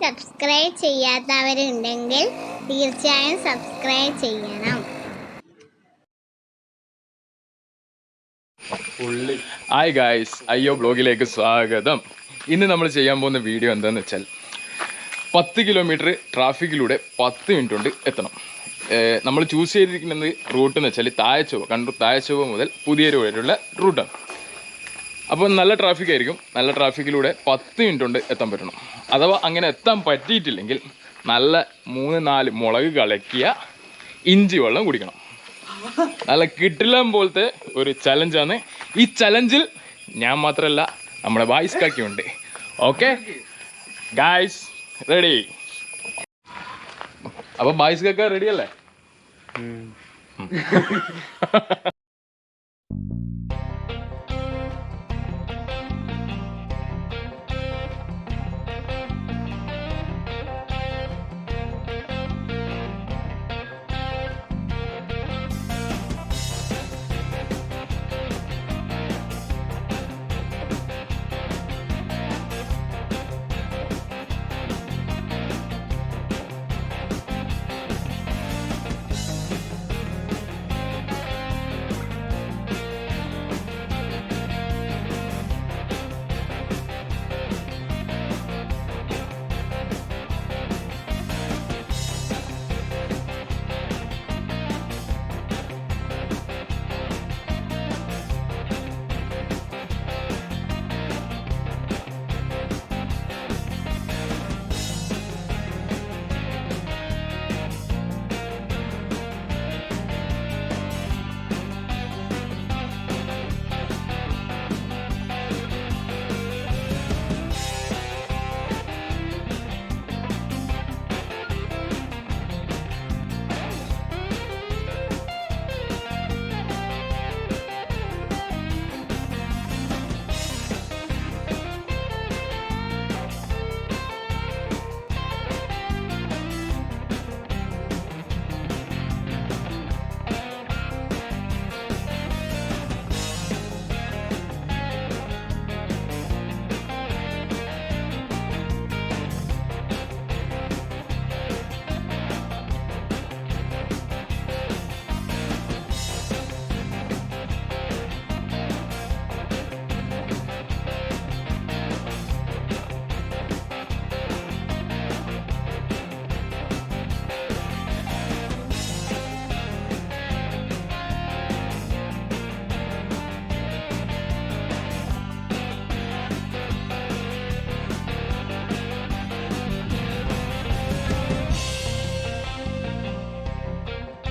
Subscribe ചെയ്യാത്തവരുണ്ടെങ്കിൽ തീർച്ചയായും subscribe ചെയ്യണം. ഹായ് ഗായ്സ്, അയ്യോ ബ്ലോഗിലേക്ക് സ്വാഗതം. ഇന്ന് നമ്മൾ ചെയ്യാൻ പോകുന്ന വീഡിയോ എന്താണെന്ന് വെച്ചാൽ 10 കിലോമീറ്റർ ട്രാഫിക്കിലൂടെ 10 മിനിറ്റ് കൊണ്ട് എത്തണം. നമ്മൾ ചൂസ് ചെയ്തിരിക്കുന്നത് റൂട്ട് എന്ന് വെച്ചാൽ താഴച്ചൊവ്വ, കണ്ണൂർ താഴച്ചൊവ്വ മുതൽ പുതിയൊരു വരെയുള്ള റൂട്ടാണ്. അപ്പോൾ നല്ല ട്രാഫിക് ആയിരിക്കും. നല്ല ട്രാഫിക്കിലൂടെ 10 മിനിറ്റ് കൊണ്ട് എത്താൻ പറ്റണം. അഥവാ അങ്ങനെ എത്താൻ പറ്റിയിട്ടില്ലെങ്കിൽ നല്ല 3-4 മുളക് കലക്കിയ ഇഞ്ചി വെള്ളം കുടിക്കണം. നല്ല കിട്ടില്ലം പോലത്തെ ഒരു ചലഞ്ചാണ്. ഈ ചലഞ്ചിൽ ഞാൻ മാത്രമല്ല, നമ്മുടെ ബായ്സ് കാക്കിയുണ്ട്. Okay guys, ready? അപ്പൊ ബായ്സ് കാക്ക റെഡി അല്ലേ?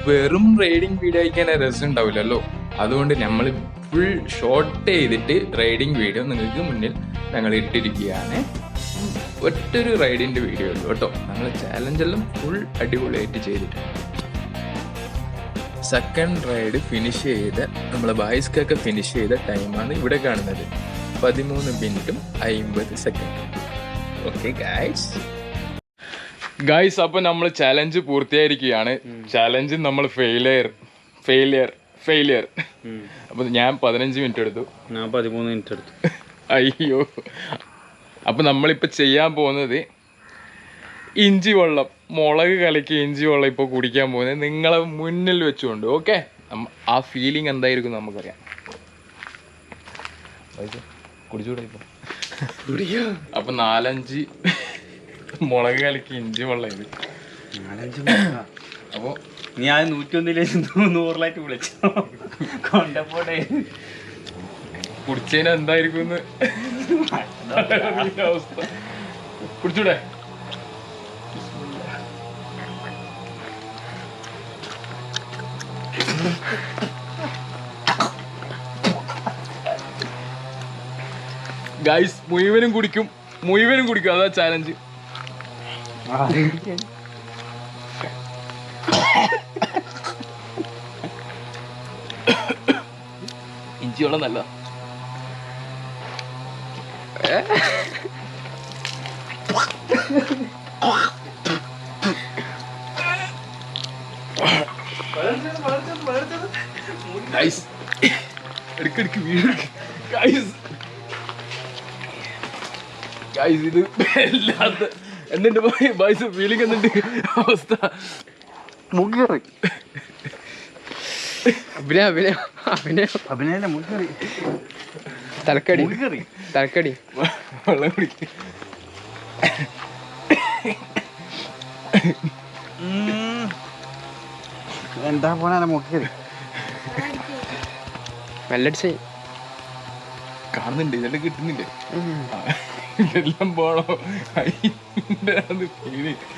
വെറും റൈഡിങ് വീഡിയോ അയക്കാൻ രസം ഉണ്ടാവില്ലല്ലോ. അതുകൊണ്ട് നമ്മൾ ഫുൾ ഷോർട്ട് ചെയ്തിട്ട് റൈഡിങ് വീഡിയോ നിങ്ങൾക്ക് മുന്നിൽ ഞങ്ങൾ ഇട്ടിരിക്കുകയാണ്. ഒറ്റൊരു റൈഡിൻ്റെ വീഡിയോ ഉള്ളൂ കേട്ടോ. ഞങ്ങൾ ചാലഞ്ചെല്ലാം ഫുൾ അടിപൊളിയായിട്ട് ചെയ്തിട്ടുണ്ട്. സെക്കൻഡ് റൈഡ് ഫിനിഷ് ചെയ്ത് നമ്മളെ ബായ്സ്ക്കൊക്കെ ഫിനിഷ് ചെയ്ത ടൈമാണ് ഇവിടെ കാണുന്നത്. 13 മിനിറ്റും 50 സെക്കൻഡും. ഓക്കെ ഗായ്സ്, അപ്പോൾ നമ്മൾ ചാലഞ്ച് പൂർത്തിയായിരിക്കുകയാണ്. ചാലഞ്ച് നമ്മൾ ഫെയിലിയർ. അപ്പോൾ ഞാൻ 15 മിനിറ്റ് എടുത്തു, ഞാൻ 13 മിനിറ്റ് എടുത്തു. അയ്യോ. അപ്പോൾ നമ്മളിപ്പോൾ ചെയ്യാൻ പോകുന്നത് ഇഞ്ചി വെള്ളം, മുളക് കലക്കി ഇഞ്ചി വെള്ളം ഇപ്പോൾ കുടിക്കാൻ പോകുന്നത് നിങ്ങളെ മുന്നിൽ വെച്ചുകൊണ്ട്. ഓക്കെ, ആ ഫീലിംഗ് എന്തായിരിക്കും നമുക്കറിയാം. കുടിച്ചുകൂടെ ഇപ്പോൾ? അപ്പോൾ 4-5 മുളക് കലക്കി ഇഞ്ചി വെള്ളം ഇത്. 4-5 അപ്പോൾ ഞാൻ 101 വിളിച്ചു കൊണ്ടപ്പോട്ടെ. കുടിച്ചതിന് എന്തായിരിക്കും അവസ്ഥ? കുടിച്ചൂടെ? ഗൈസ്, മുഴുവനും കുടിക്കും. അതാ ചാലഞ്ച്. ഇഞ്ചിയോളം നല്ല എടുക്കെടുക്ക് വീട് ഗൈസ് ഇത് എന്തുണ്ട് ബൈസ് ഫീലിംഗ് എന്തുണ്ട് അവസ്ഥ? മുഖറി അഭിനയല്ല മുൻകറി തലക്കടി വെള്ളം കുടി. എന്താ പോണാ മുഖറി മെല്ലടിച്ച് കാണുന്നുണ്ട്, ഇതെല്ലാം കിട്ടുന്നില്ലേ? ഇതെല്ലാം പോണോ?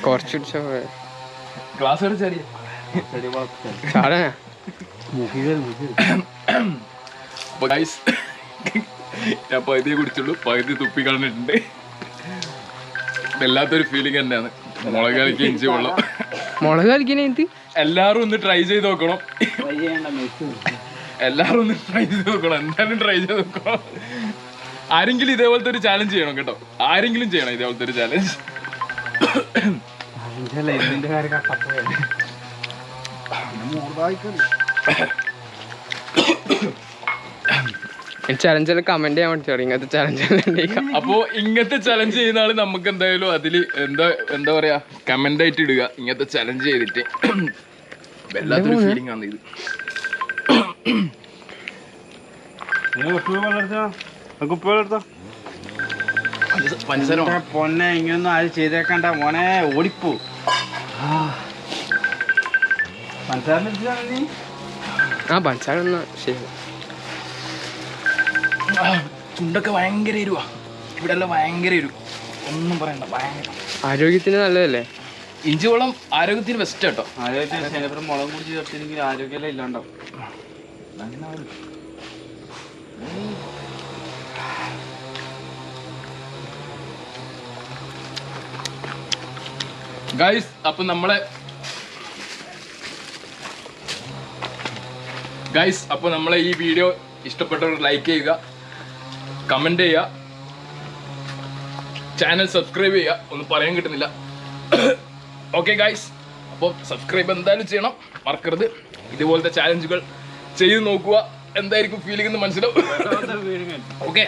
കുറച്ച് ക്ലാസ് അടിച്ചാടി ചാടാനാ. ഞാൻ പകുതിയെ കുടിച്ചുള്ളൂ, പകുതി തുപ്പി കളഞ്ഞിട്ടുണ്ട്. വല്ലാത്തൊരു ഫീലിംഗ് തന്നെയാണ്. മുളക് കളിക്ക് ഇഞ്ചി വെള്ളം. മുളക് കളിക്കണേ എല്ലാരും ഒന്ന് ട്രൈ ചെയ്ത് നോക്കണം. എല്ലാരും ഒന്ന് ട്രൈ ചെയ്ത് നോക്കണം, എന്തായാലും ട്രൈ ചെയ്ത് നോക്കണം. ആരെങ്കിലും ഇതേപോലത്തെ ഒരു ചാലഞ്ച് ചെയ്യണം കേട്ടോ, ആരെങ്കിലും ചെയ്യണം ഇതേപോലത്തെ ഒരു ചാലഞ്ച്. ഇതിന്റെ കാര്യം ചലഞ്ചെല്ലാം കമന്റ് ചെയ്യാൻ പറ്റുമോ ഇങ്ങനത്തെ ചലഞ്ച്? അപ്പോ ഇങ്ങനത്തെ ചലഞ്ച് ചെയ്യുന്ന ആള് നമുക്ക് എന്തായാലും അതില് എന്താ പറയാ കമന്റ് ആയിട്ട് ഇടുക. ഇങ്ങനത്തെ ചലഞ്ച് ചെയ്തിട്ട് വല്ലാത്തൊരു ഫീലിംഗ് ആണ് ഇത്. പൊന്നെ ഇങ്ങനൊന്നും ആരും ചെയ്തേക്കണ്ട മോനെ, ഓടിപ്പോ. പഞ്ചസാര ശരി. ചുണ്ടൊക്കെ ഭയങ്കര എരുവാ, ഇവിടെ എല്ലാം ഭയങ്കര എരു, ഒന്നും പറയണ്ട, ഭയങ്കര. ആരോഗ്യത്തിന് നല്ലതല്ലേ ഇഞ്ചി വെള്ളം? ആരോഗ്യത്തിന് ബെസ്റ്റ് കേട്ടോ. ആരോഗ്യം മുളകും കുടിച്ച് ചേർത്തില്ലെങ്കിൽ ആരോഗ്യമെല്ലാം ഇല്ലാണ്ടാവും. ഗൈസ് അപ്പൊ നമ്മളെ ഈ വീഡിയോ ഇഷ്ടപ്പെട്ടവർ ലൈക്ക് ചെയ്യുക, കമന്റ് ചെയ്യുക, ചാനൽ സബ്സ്ക്രൈബ് ചെയ്യുക. ഒന്നും പറയാൻ കിട്ടുന്നില്ല. ഓക്കെ ഗൈസ്, അപ്പോൾ സബ്സ്ക്രൈബ് എന്തായാലും ചെയ്യണം, മറക്കരുത്. ഇതുപോലത്തെ ചാലഞ്ചുകൾ ചെയ്ത് നോക്കുക, എന്തായിരിക്കും ഫീലിംഗ് എന്ന് മനസ്സിലാവും. ഓക്കെ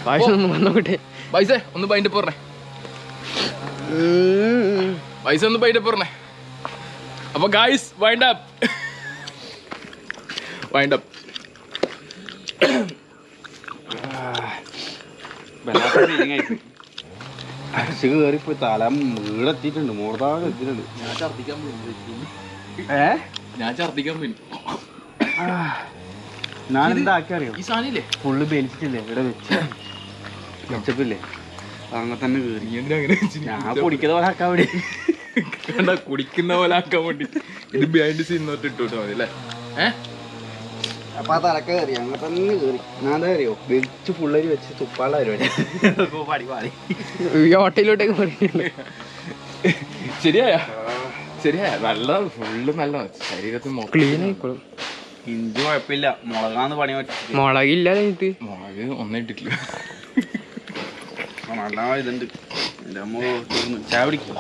പൈസ ഒന്ന് ബൈൻഡ് പോരണേ, പൈസ ഒന്ന് ബൈൻഡ് പോരണേ. അപ്പൊ ഗൈസ് വൈൻഡ് അപ്പ്. കയറിപ്പോയി തല വീടെത്തിയിട്ടുണ്ട്, മൂർത്താവ് എത്തിയിട്ടുണ്ട്. ഞാൻ ഛർദിക്കാൻ പോയി. ഞാൻ എന്താക്കി അറിയോ? ഈ സാധനമില്ലേ ഫുള്ള് ബെനിഫിറ്റില്ലേ ഇവിടെ വെച്ചപ്പില്ലേ, അങ്ങനെ തന്നെ കയറി. ഞാൻ കുടിക്കുന്ന പോലെ ആക്കാൻ വേണ്ടി, കുടിക്കുന്ന പോലെ ആക്കാൻ വേണ്ടി ഇത് ബിഹൈൻഡ് സീൻ ഇട്ടു മതി അല്ലേ? അപ്പൊ ആ തലക്ക കയറി അങ്ങനെ തന്നെ കയറി. ഞാൻ എന്താ അറിയോ, വെച്ച് ഫുള്ളരി വെച്ച് തുപ്പാള പരിപാടി. ഹോട്ടലിലോട്ടേക്ക് ശരിയായ നല്ല ഫുള്ള് നല്ല ശരീരത്തിൽ ക്ലീൻ ആയിക്കോളും. ഇഞ്ചി കുഴപ്പമില്ല, മുളകാന്ന് പണി പറ്റും. മുളകില്ല മുളക് ഒന്നും ഇട്ടിട്ടില്ല. നല്ല ഇതുണ്ട്. ചായ പിടിക്കും.